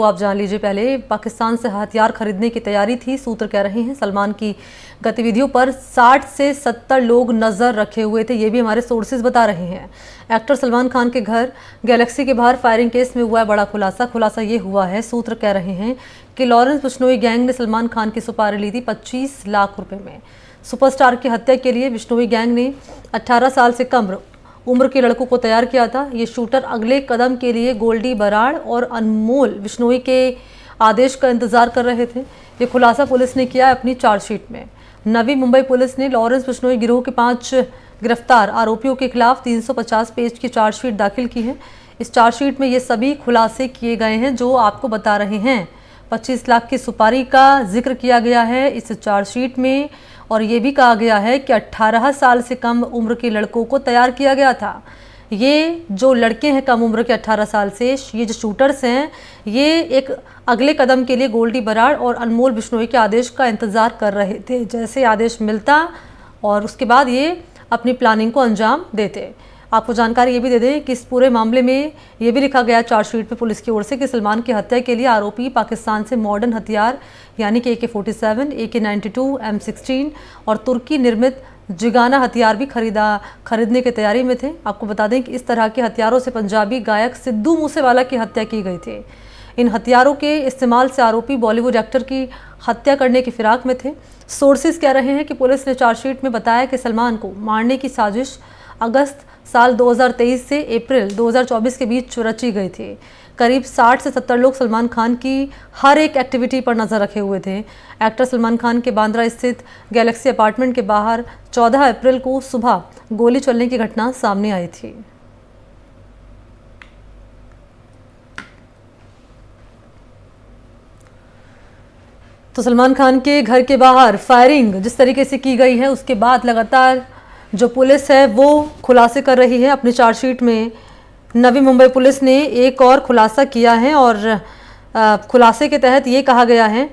तो आप जान लीजिए, पहले पाकिस्तान से हथियार खरीदने की तैयारी थी। सूत्र कह रहे हैं सलमान की गतिविधियों पर 60 से 70 लोग नजर रखे हुए थे। ये भी हमारे सोर्सेज बता रहे हैं। एक्टर सलमान खान के घर गैलेक्सी के बाहर फायरिंग केस में हुआ है बड़ा खुलासा ये हुआ है, सूत्र कह रहे हैं कि लॉरेंस बिश्नोई गैंग ने सलमान खान की सुपारी ली थी 25 लाख रुपए में। सुपरस्टार की हत्या के लिए बिश्नोई गैंग ने 18 साल से कम उम्र के लड़कों को तैयार किया था। ये शूटर अगले कदम के लिए गोल्डी बराड़ और अनमोल बिश्नोई के आदेश का इंतजार कर रहे थे। ये खुलासा पुलिस ने किया है अपनी चार्जशीट में। नवी मुंबई पुलिस ने लॉरेंस बिश्नोई गिरोह के 5 गिरफ्तार आरोपियों के खिलाफ 350 पेज की चार्जशीट दाखिल की है। इस चार्जशीट में ये सभी खुलासे किए गए हैं जो आपको बता रहे हैं। 25 लाख की सुपारी का जिक्र किया गया है इस चार्जशीट में, और ये भी कहा गया है कि 18 साल से कम उम्र के लड़कों को तैयार किया गया था। ये जो लड़के हैं कम उम्र के 18 साल से, ये जो शूटर्स हैं, ये एक अगले कदम के लिए गोल्डी बराड़ और अनमोल बिश्नोई के आदेश का इंतज़ार कर रहे थे। जैसे आदेश मिलता और उसके बाद ये अपनी प्लानिंग को अंजाम देते। आपको जानकारी ये भी दे दें कि इस पूरे मामले में ये भी लिखा गया चार्जशीट में पुलिस की ओर से कि सलमान की हत्या के लिए आरोपी पाकिस्तान से मॉडर्न हथियार यानी कि AK-47, AK-92, M16 और तुर्की निर्मित जिगाना हथियार भी खरीदने की तैयारी में थे। आपको बता दें कि इस तरह के हथियारों से पंजाबी गायक सिद्धू मूसेवाला की हत्या की गई थी। इन हथियारों के इस्तेमाल से आरोपी बॉलीवुड एक्टर की हत्या करने की फिराक में थे। सोर्सेज कह रहे हैं कि पुलिस ने चार्जशीट में बताया कि सलमान को मारने की साजिश अगस्त साल 2023 से अप्रैल 2024 के बीच रची गई थी। करीब 60 से 70 लोग सलमान खान की हर एक एक्टिविटी पर नज़र रखे हुए थे। एक्टर सलमान खान के बांद्रा स्थित गैलेक्सी अपार्टमेंट के बाहर 14 अप्रैल को सुबह गोली चलने की घटना सामने आई थी। तो सलमान खान के घर के बाहर फायरिंग जिस तरीके से की गई है, उसके बाद लगातार जो पुलिस है वो खुलासे कर रही है। अपनी चार्जशीट में नवी मुंबई पुलिस ने एक और खुलासा किया है और खुलासे के तहत ये कहा गया है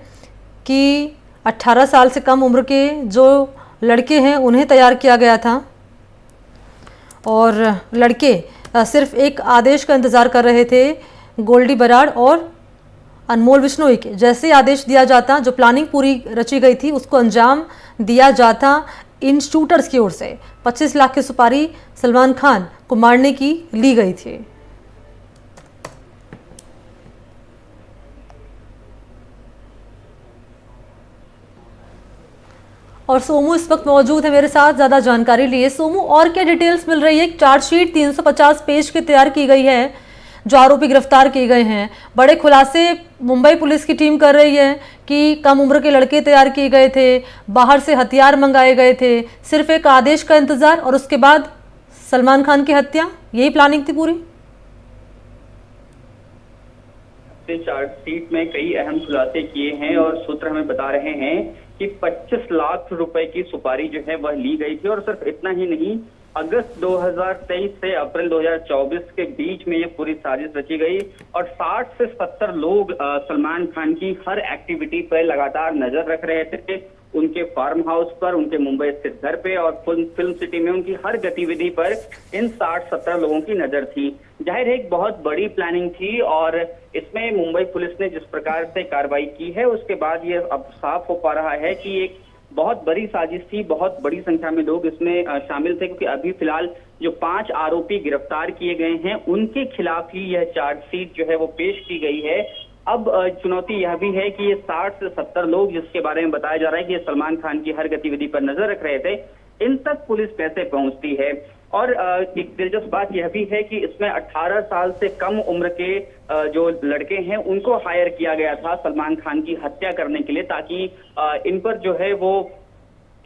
कि 18 साल से कम उम्र के जो लड़के हैं उन्हें तैयार किया गया था और लड़के सिर्फ एक आदेश का इंतज़ार कर रहे थे, गोल्डी बराड़ और अनमोल बिश्नोई के। जैसे आदेश दिया जाता, जो प्लानिंग पूरी रची गई थी उसको अंजाम दिया जाता इन शूटर्स की ओर से 25 लाख की सुपारी सलमान खान को मारने की ली गई थी। और सोमू इस वक्त मौजूद है मेरे साथ ज़्यादा जानकारी लिए। सोमू, और क्या डिटेल्स मिल रही है? चार्जशीट 350 पेज की तैयार की गई है, जो आरोपी गिरफ्तार किए गए हैं। बड़े खुलासे मुंबई पुलिस की टीम कर रही है कि कम उम्र के लड़के तैयार किए गए थे, बाहर से हथियार मंगाए गए थे, सिर्फ एक आदेश का इंतजार और उसके बाद सलमान खान की हत्या, यही प्लानिंग थी पूरी। चार्जशीट में कई अहम खुलासे किए हैं और सूत्र हमें बता रहे हैं कि 25 लाख रुपए की सुपारी जो है वह ली गई थी। और सिर्फ इतना ही नहीं, अगस्त 2023 से अप्रैल 2024 के बीच में ये पूरी साजिश रची गई और 60 से 70 लोग सलमान खान की हर एक्टिविटी पर लगातार नजर रख रहे थे। उनके फार्म हाउस पर, उनके मुंबई स्थित घर पे और फिल्म सिटी में उनकी हर गतिविधि पर इन 60-70 लोगों की नजर थी। जाहिर है एक बहुत बड़ी प्लानिंग थी और इसमें मुंबई पुलिस ने जिस प्रकार से कार्रवाई की है उसके बाद ये अब साफ हो पा रहा है कि एक बहुत बड़ी साजिश थी। बहुत बड़ी संख्या में लोग इसमें शामिल थे, क्योंकि अभी फिलहाल जो 5 आरोपी गिरफ्तार किए गए हैं उनके खिलाफ ही यह चार्जशीट जो है वो पेश की गई है। अब चुनौती यह भी है कि ये 60 से 70 लोग जिसके बारे में बताया जा रहा है कि ये सलमान खान की हर गतिविधि पर नजर रख रहे थे, इन तक पुलिस कैसे पहुंचती है। और एक दिलचस्प बात यह भी है कि इसमें 18 साल से कम उम्र के जो लड़के हैं उनको हायर किया गया था सलमान खान की हत्या करने के लिए, ताकि इन पर जो है वो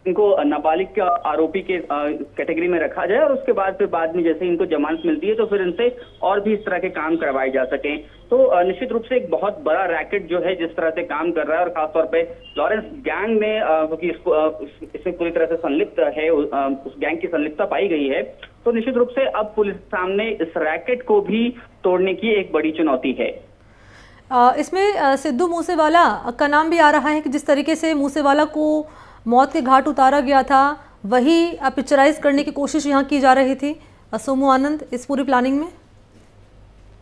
इनको नाबालिग आरोपी के कैटेगरी में रखा जाए और उसके बाद फिर बाद में जैसे इनको जमानत मिलती है तो फिर इनसे और भी इस तरह के काम करवाए जा सकें। तो निश्चित रूप से एक बहुत बड़ा रैकेट जो है जिस तरह से काम कर रहा है और खासतौर पे लॉरेंस गैंग में, क्योंकि इसमें पूरी तरह से संलिप्त है, उस गैंग की संलिप्तता पाई गई है, तो निश्चित रूप से अब पुलिस सामने इस रैकेट को भी तोड़ने की एक बड़ी चुनौती है। इसमें सिद्धू मूसेवाला का नाम भी आ रहा है कि जिस तरीके से मूसेवाला को मौत के घाट उतारा गया था वही पिक्चराइज करने की कोशिश यहाँ की जा रही थी। सोमू आनंद, इस पूरी प्लानिंग में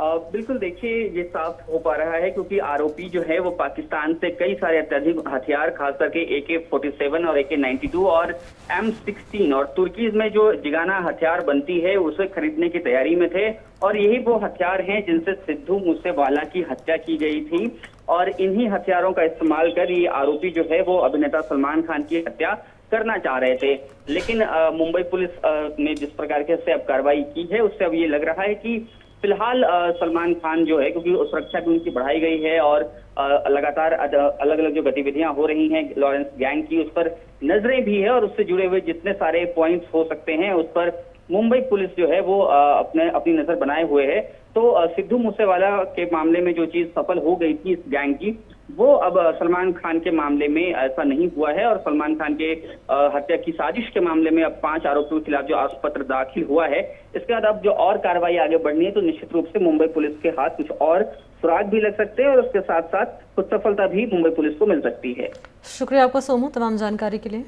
बिल्कुल, देखिए ये साफ हो पा रहा है क्योंकि आरोपी जो है वो पाकिस्तान से कई सारे अत्यधिक हथियार, खास करके AK-47 और AK-92 और M16 और तुर्की में जो जिगाना हथियार बनती है उसे खरीदने की तैयारी में थे। और यही वो हथियार हैं जिनसे सिद्धू मूसेवाला की हत्या की गई थी और इन्हीं हथियारों का इस्तेमाल कर ये आरोपी जो है वो अभिनेता सलमान खान की हत्या करना चाह रहे थे। लेकिन मुंबई पुलिस ने जिस प्रकार से अब कार्रवाई की है उससे अब ये लग रहा है कि फिलहाल सलमान खान जो है, क्योंकि सुरक्षा भी उनकी बढ़ाई गई है और लगातार अलग अलग जो गतिविधियां हो रही हैं लॉरेंस गैंग की, उस पर नजरें भी है और उससे जुड़े हुए जितने सारे पॉइंट्स हो सकते हैं उस पर मुंबई पुलिस जो है वो अपनी नजर बनाए हुए है। तो सिद्धू मूसेवाला के मामले में जो चीज सफल हो गई थी इस गैंग की, वो अब सलमान खान के मामले में ऐसा नहीं हुआ है और सलमान खान के हत्या की साजिश के मामले में अब 5 आरोपियों के खिलाफ जो आरोप पत्र दाखिल हुआ है, इसके बाद अब जो और कार्रवाई आगे बढ़नी है तो निश्चित रूप से मुंबई पुलिस के हाथ कुछ और सुराग भी लग सकते हैं और उसके साथ साथ कुछ सफलता भी मुंबई पुलिस को मिल सकती है। शुक्रिया आपका सोमू तमाम जानकारी के लिए।